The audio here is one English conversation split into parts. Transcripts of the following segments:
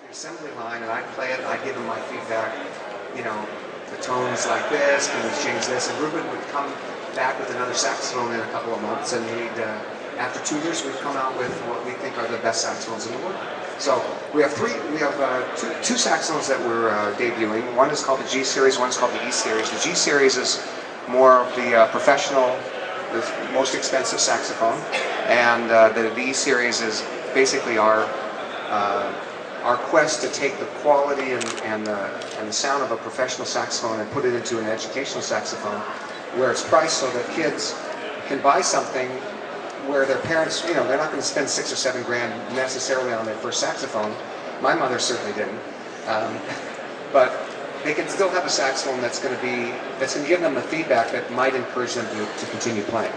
the assembly line and I'd play it and I'd give him my feedback, you know, the tone's like this, can we change this? And Ruben would come back with another saxophone in a couple of months, and we'd, after 2 years, we'd come out with what we think are the best saxophones in the world. So we have two saxophones that we're debuting. One is called the G Series, one is called the E Series. The G Series is more of the professional, the most expensive saxophone, and the E Series is basically our quest to take the quality and the sound of a professional saxophone and put it into an educational saxophone, where it's priced so that kids can buy something where their parents, you know, they're not going to spend $6 or $7 grand necessarily on their first saxophone. My mother certainly didn't, but they can still have a saxophone that's going to give them the feedback that might encourage them to continue playing.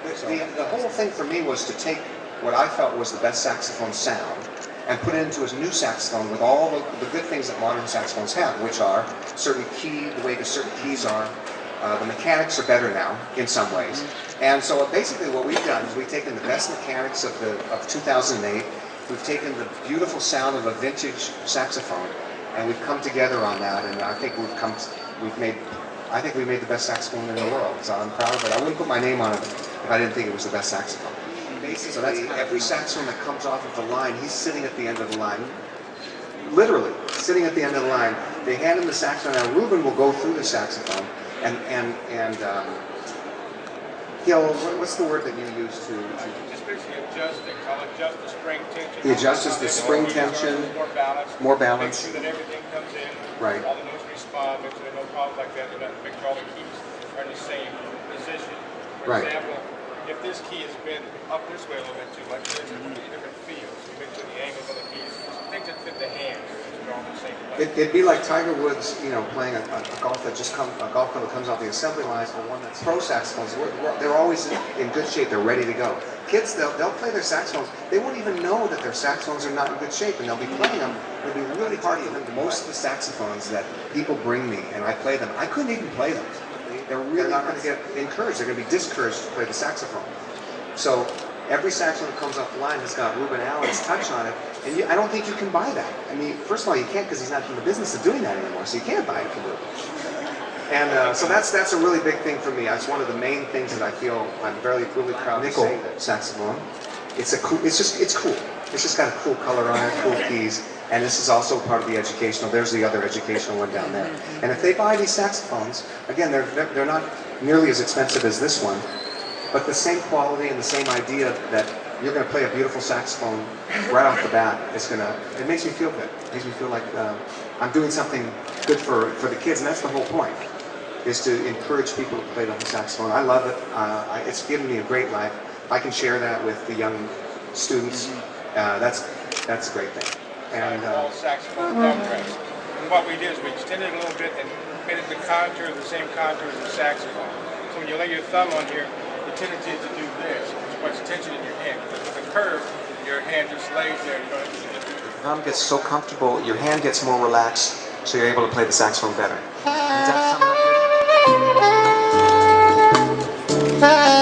The whole thing for me was to take what I felt was the best saxophone sound and put it into a new saxophone with all the good things that modern saxophones have, which are certain the way the certain keys are. The mechanics are better now in some ways, and so basically what we've done is we've taken the best mechanics of 2008. We've taken the beautiful sound of a vintage saxophone, and we've come together on that. And I think we made the best saxophone in the world. So I'm proud of it. I wouldn't put my name on it if I didn't think it was the best saxophone. So that's every saxophone that comes off of the line, he's sitting at the end of the line. Literally sitting at the end of the line. They hand him the saxophone. Now Ruben will go through the saxophone. And he'll, what's the word that you use to just basically adjust it. I'll adjust the spring tension. He adjusts the spring tension. More balance. Make sure that everything comes in. Right. All the notes respond. Make sure there are no problems like that. Make sure all the keys are in the same position. For example, if this key has been up this way a little bit too much, there's different feels. You make sure the angles of the keys, things that fit the hand. It'd be like Tiger Woods, you know, playing a golf club that comes off the assembly lines, or one that's pro saxophones. They're always in good shape. They're ready to go. Kids, they'll play their saxophones. They won't even know that their saxophones are not in good shape, and they'll be playing them. It'll be really hard for them. Most of the saxophones that people bring me and I play them, I couldn't even play them. They're not going to get encouraged. They're going to be discouraged to play the saxophone. So every saxophone that comes off the line has got Ruben Allen's touch on it, and I don't think you can buy that. I mean, first of all, you can't, because he's not in the business of doing that anymore, so you can't buy it from Ruben. And so that's a really big thing for me. That's one of the main things that I feel I'm really proud to say. Nickel saxophone. It's cool. It's cool. It's just got a cool color on it, cool keys, and this is also part of the educational. There's the other educational one down there. And if they buy these saxophones, again, they're not nearly as expensive as this one, but the same quality and the same idea that you're going to play a beautiful saxophone right off the bat. It makes me feel good. It makes me feel like I'm doing something good for the kids, and that's the whole point, is to encourage people to play the saxophone. I love it. It's given me a great life. If I can share that with the young students, that's a great thing. And all saxophone thumb rest. And what we did is we extended it a little bit and made it the same contour as the saxophone. So when you lay your thumb on here, the tendency is to do this, which puts tension in your hand. With the curve, your hand just lays there. You don't have to do it. The thumb gets so comfortable, your hand gets more relaxed, so you're able to play the saxophone better. Does that sum it up?